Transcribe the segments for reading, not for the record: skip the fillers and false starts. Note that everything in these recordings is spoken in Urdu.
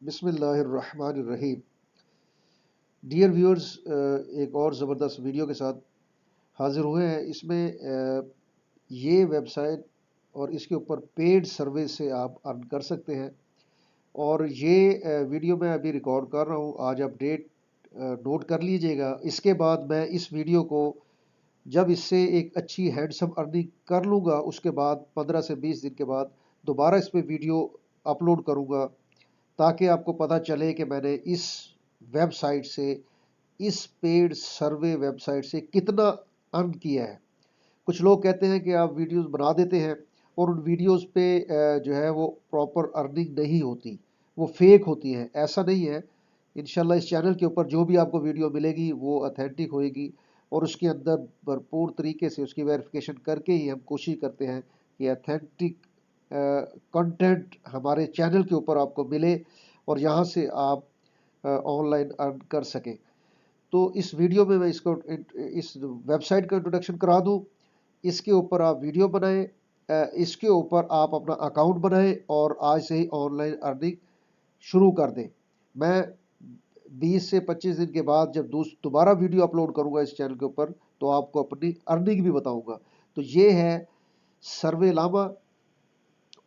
بسم اللہ الرحمن الرحیم. ڈیئر ویورز، ایک اور زبردست ویڈیو کے ساتھ حاضر ہوئے ہیں. اس میں یہ ویب سائٹ اور اس کے اوپر پیڈ سروس سے آپ ارن کر سکتے ہیں. اور یہ ویڈیو میں ابھی ریکارڈ کر رہا ہوں. آج آپ ڈیٹ نوٹ کر لیجئے گا. اس کے بعد میں اس ویڈیو کو جب اس سے ایک اچھی ہینڈسم ارننگ کر لوں گا، اس کے بعد 15 سے 20 دن کے بعد دوبارہ اس پہ ویڈیو اپلوڈ کروں گا، تاکہ آپ کو پتہ چلے کہ میں نے اس ویب سائٹ سے، اس پیڈ سروے ویب سائٹ سے کتنا ارن کیا ہے. کچھ لوگ کہتے ہیں کہ آپ ویڈیوز بنا دیتے ہیں اور ان ویڈیوز پہ جو ہے وہ پراپر ارننگ نہیں ہوتی، وہ فیک ہوتی ہیں. ایسا نہیں ہے. انشاءاللہ اس چینل کے اوپر جو بھی آپ کو ویڈیو ملے گی وہ اتھینٹک ہوئے گی، اور اس کے اندر بھرپور طریقے سے اس کی ویریفیکیشن کر کے ہی ہم کوشش کرتے ہیں کہ اتھینٹک کنٹینٹ ہمارے چینل کے اوپر آپ کو ملے اور یہاں سے آپ آن لائن ارن کر سکیں. تو اس ویڈیو میں اس ویب سائٹ کا انٹروڈکشن کرا دوں. اس کے اوپر آپ ویڈیو بنائیں، اس کے اوپر آپ اپنا اکاؤنٹ بنائیں اور آج سے ہی آن لائن ارننگ شروع کر دیں. میں 20 سے 25 دن کے بعد جب دوبارہ ویڈیو اپلوڈ کروں گا اس چینل کے اوپر، تو آپ کو اپنی ارننگ بھی بتاؤں گا. تو یہ ہے سروے لاما،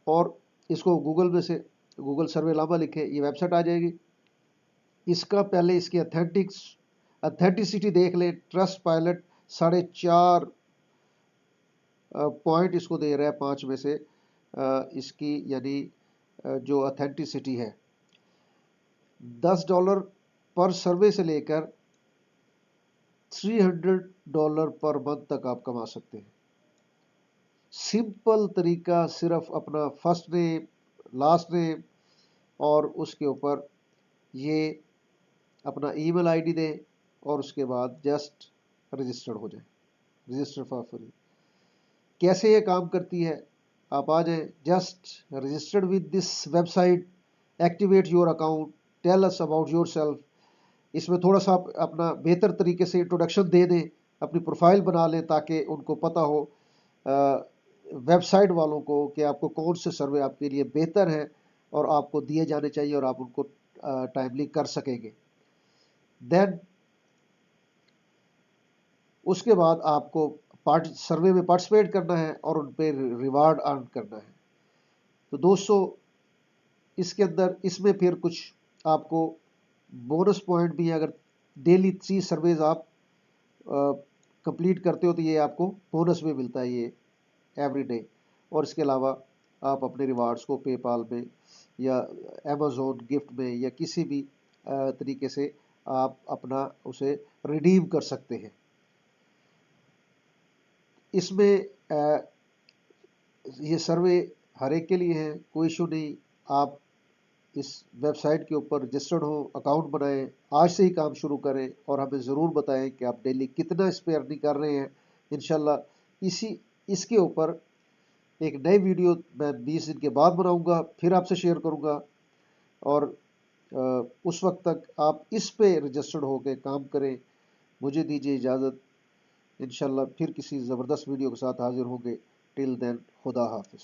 اور اس کو گوگل سروے لاما لکھیں، یہ ویب سائٹ آ جائے گی. اس کا پہلے اس کی اتھینٹسٹی دیکھ لیں. ٹرسٹ پائلٹ 4.5 پوائنٹ اس کو دے رہا ہے 5 میں سے. اس کی یعنی جو اتھینٹسٹی ہے، $10 پر سروے سے لے کر $300 پر منتھ تک آپ کما سکتے ہیں. سمپل طریقہ، صرف اپنا فرسٹ نیم، لاسٹ نیم اور اس کے اوپر یہ اپنا ای میل آئی ڈی دیں، اور اس کے بعد جسٹ رجسٹرڈ ہو جائیں. Register for free. کیسے یہ کام کرتی ہے؟ آپ آ جائیں. Just registered with this website, activate your account, tell us about yourself. اس میں تھوڑا سا اپنا بہتر طریقے سے انٹروڈکشن دے دیں، اپنی پروفائل بنا لیں تاکہ ان کو پتہ ہو ویب سائٹ والوں کو کہ آپ کو کون سے سروے آپ کے لیے بہتر ہے اور آپ کو دیے جانے چاہیے اور آپ ان کو ٹائملی کر سکیں گے. دین اس کے بعد آپ کو سروے میں پارٹیسپیٹ کرنا ہے اور ان پہ ریوارڈ ارن کرنا ہے. تو دوستو، اس کے اندر اس میں پھر کچھ آپ کو بونس پوائنٹ بھی ہے. اگر ڈیلی 3 سرویز آپ کمپلیٹ کرتے ہو تو یہ آپ کو بونس بھی ملتا ہے، یہ ایوری ڈے. اور اس کے علاوہ آپ اپنے ریوارڈز کو پے پال میں یا امیزون گفٹ میں یا کسی بھی طریقے سے آپ اپنا اسے ریڈیم کر سکتے ہیں. اس میں یہ سروے ہر ایک کے لیے ہے، کوئی ایشو نہیں. آپ اس ویب سائٹ کے اوپر رجسٹرڈ ہو، اکاؤنٹ بنائیں، آج سے ہی کام شروع کریں اور ہمیں ضرور بتائیں کہ آپ ڈیلی کتنا اس پہ ارننگ کر رہے ہیں. انشاءاللہ اس کے اوپر ایک نئی ویڈیو میں 20 دن کے بعد بناؤں گا، پھر آپ سے شیئر کروں گا. اور اس وقت تک آپ اس پہ رجسٹرڈ ہو کے کام کریں. مجھے دیجیے اجازت. انشاءاللہ پھر کسی زبردست ویڈیو کے ساتھ حاضر ہوں گے. ٹل دین، خدا حافظ.